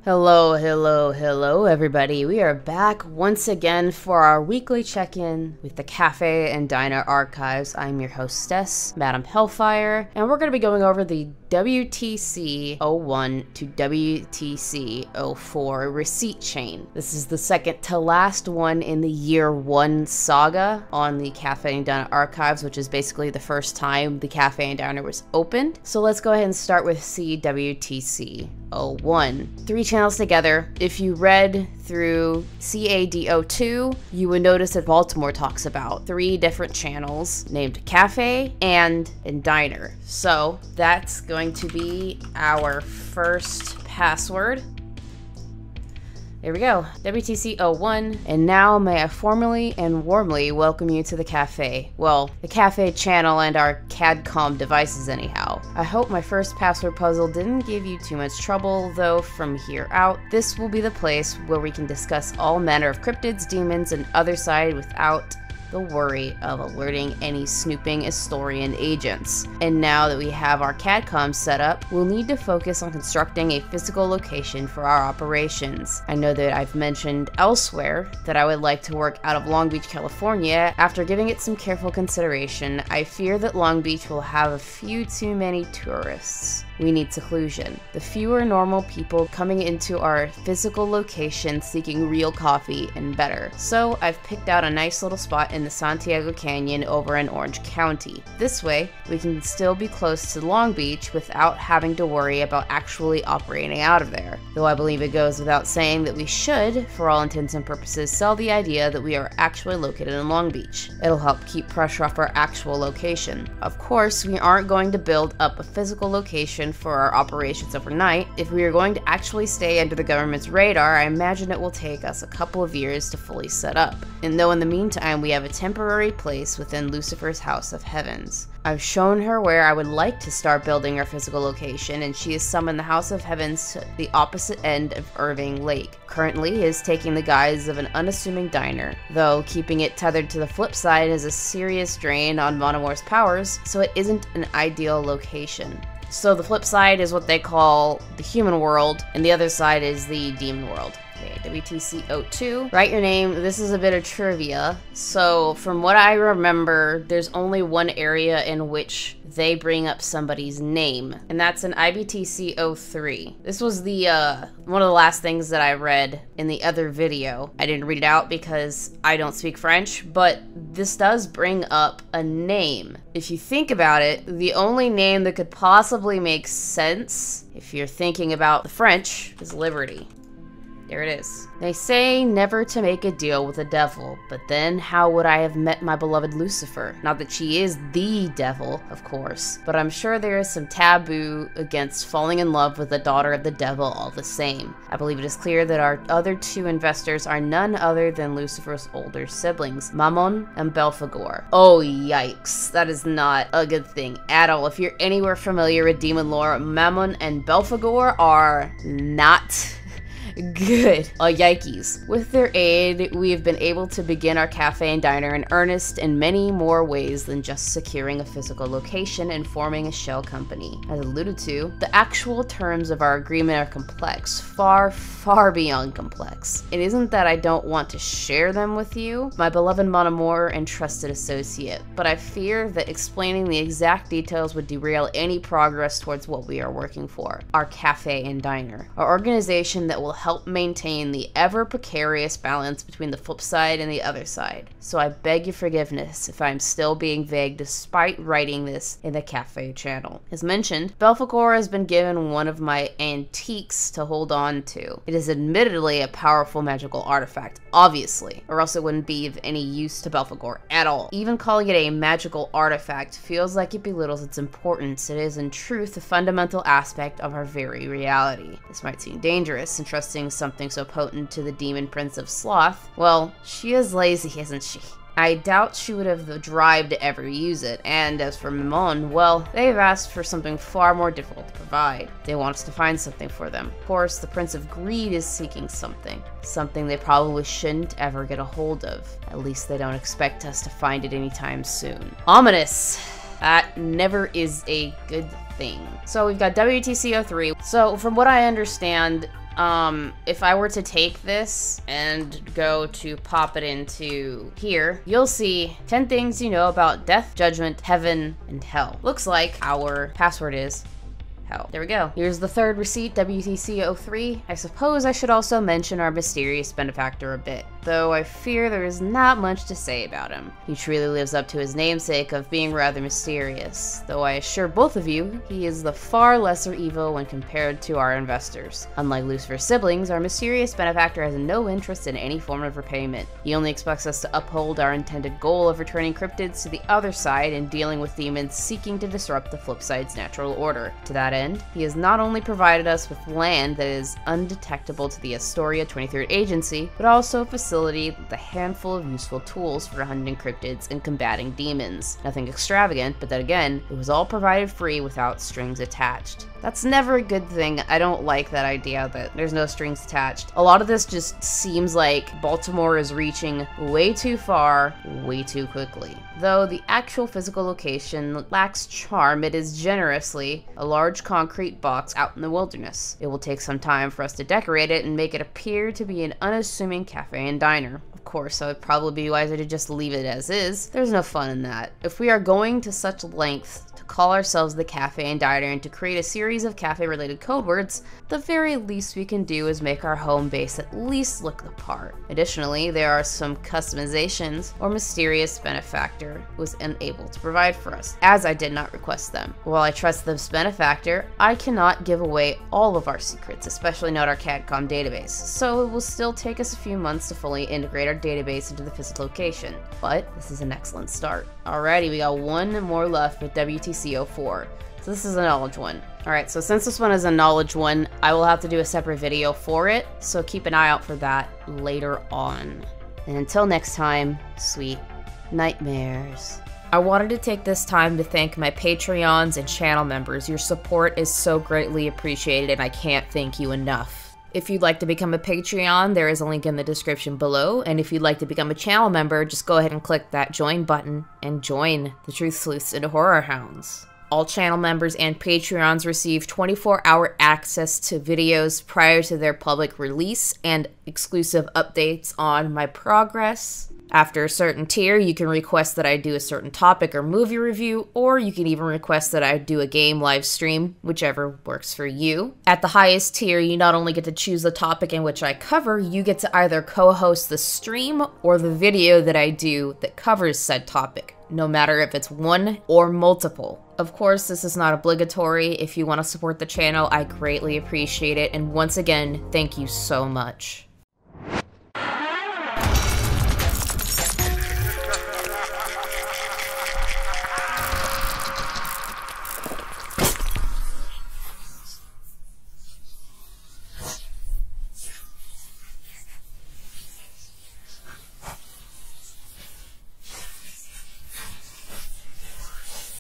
Hello, everybody. We are back once again for our weekly check-in with the Cafe and Diner archives. I'm your hostess, Madam Hellfire, and we're going to be going over the WTC01 to WTC04 receipt chain. This is the second to last one in the year one saga on the Cafe and Diner archives, which is basically the first time the Cafe and Diner was opened. So let's go ahead and start with CWTC01. 3 channels together. If you read through CAD02, you would notice that Baltimore talks about 3 different channels named Cafe and Diner. So that's going to be our first password. There we go, WTC01, and now may I formally and warmly welcome you to the Cafe. Well, the Cafe channel and our CAD-COM devices anyhow. I hope my first password puzzle didn't give you too much trouble, though from here out, this will be the place where we can discuss all manner of cryptids, demons, and other side without the worry of alerting any snooping historian agents. And now that we have our CAD-COM set up, we'll need to focus on constructing a physical location for our operations. I know that I've mentioned elsewhere that I would like to work out of Long Beach, California. After giving it some careful consideration, I fear that Long Beach will have a few too many tourists. We need seclusion. The fewer normal people coming into our physical location seeking real coffee and better. So I've picked out a nice little spot in the Santiago Canyon over in Orange County. This way, we can still be close to Long Beach without having to worry about actually operating out of there. Though I believe it goes without saying that we should, for all intents and purposes, sell the idea that we are actually located in Long Beach. It'll help keep pressure off our actual location. Of course, we aren't going to build up a physical location for our operations overnight. If we are going to actually stay under the government's radar, I imagine it will take us a couple of years to fully set up. And though in the meantime we have a temporary place within Lucifer's House of Heavens. I've shown her where I would like to start building our physical location, and she has summoned the House of Heavens to the opposite end of Irving Lake. Currently, it is taking the guise of an unassuming diner, though keeping it tethered to the flip side is a serious drain on Monomore's powers, so it isn't an ideal location. So the flip side is what they call the human world, and the other side is the demon world. Okay, WTC02. Write your name. This is a bit of trivia. So from what I remember, there's only one area in which they bring up somebody's name, and that's in IBTC03. This was the one of the last things that I read in the other video. I didn't read it out because I don't speak French, but this does bring up a name. If you think about it, the only name that could possibly make sense, if you're thinking about the French, is Liberty. There it is. They say never to make a deal with the devil, but then how would I have met my beloved Lucifer? Not that she is the devil, of course, but I'm sure there is some taboo against falling in love with the daughter of the devil all the same. I believe it is clear that our other 2 investors are none other than Lucifer's older siblings, Mammon and Belphegor. Oh yikes, that is not a good thing at all. If you're anywhere familiar with demon lore, Mammon and Belphegor are not good. Yikes. With their aid, we have been able to begin our cafe and diner in earnest in many more ways than just securing a physical location and forming a shell company. As alluded to, the actual terms of our agreement are complex, far beyond complex. It isn't that I don't want to share them with you, my beloved Monomore and trusted associate, but I fear that explaining the exact details would derail any progress towards what we are working for, our cafe and diner, our organization that will help maintain the ever precarious balance between the flip side and the other side. So I beg your forgiveness if I'm still being vague despite writing this in the Cafe channel. As mentioned, Belphegor has been given one of my antiques to hold on to. It is admittedly a powerful magical artifact, obviously, or else it wouldn't be of any use to Belphegor at all. Even calling it a magical artifact feels like it belittles its importance. It is in truth a fundamental aspect of our very reality. This might seem dangerous, entrusting something so potent to the demon prince of sloth. Well, she is lazy, isn't she? I doubt she would have the drive to ever use it, and as for Mammon, well, they've asked for something far more difficult to provide. They want us to find something for them. Of course, the Prince of Greed is seeking something they probably shouldn't ever get a hold of. At least they don't expect us to find it anytime soon. Ominous. That never is a good thing. So we've got WTC03. So from what I understand, If I were to take this and go to pop it into here, you'll see 10 things you know about death, judgment, heaven, and hell. Looks like our password is hell. There we go. Here's the third receipt, WTC03. I suppose I should also mention our mysterious benefactor a bit, though I fear there is not much to say about him. He truly lives up to his namesake of being rather mysterious, though I assure both of you, he is the far lesser evil when compared to our investors. Unlike Lucifer's siblings, our mysterious benefactor has no interest in any form of repayment. He only expects us to uphold our intended goal of returning cryptids to the other side and dealing with demons seeking to disrupt the flip side's natural order. To that end, he has not only provided us with land that is undetectable to the Astoria 23rd Agency, but also a facility with a handful of useful tools for hunting cryptids and combating demons. Nothing extravagant, but then again, it was all provided free without strings attached. That's never a good thing. I don't like that idea that there's no strings attached. A lot of this just seems like Baltimore is reaching way too far, way too quickly. Though the actual physical location lacks charm, it is generously a large concrete box out in the wilderness. It will take some time for us to decorate it and make it appear to be an unassuming cafe and diner. Of course, so it'd probably be wiser to just leave it as is. There's no fun in that. If we are going to such lengths to call ourselves the Cafe and Diner and to create a series of cafe-related code words, the very least we can do is make our home base at least look the part. Additionally, there are some customizations or mysterious benefactor was unable to provide for us, as I did not request them. While I trust this benefactor, I cannot give away all of our secrets, especially not our CADCOM database, so it will still take us a few months to fully integrate our database into the physical location, but this is an excellent start. Alrighty, we got one more left with WTC04. So this is a knowledge one. Alright, so since this one is a knowledge one, I will have to do a separate video for it, so keep an eye out for that later on. And until next time, sweet nightmares. I wanted to take this time to thank my Patreons and channel members. Your support is so greatly appreciated and I can't thank you enough. If you'd like to become a Patreon, there is a link in the description below, and if you'd like to become a channel member, just go ahead and click that join button and join the Truth Sleuths and Horror Hounds. All channel members and Patreons receive 24-hour access to videos prior to their public release and exclusive updates on my progress. After a certain tier, you can request that I do a certain topic or movie review, or you can even request that I do a game live stream, whichever works for you. At the highest tier, you not only get to choose the topic in which I cover, you get to either co-host the stream or the video that I do that covers said topic, no matter if it's one or multiple. Of course, this is not obligatory. If you want to support the channel, I greatly appreciate it, and once again, thank you so much.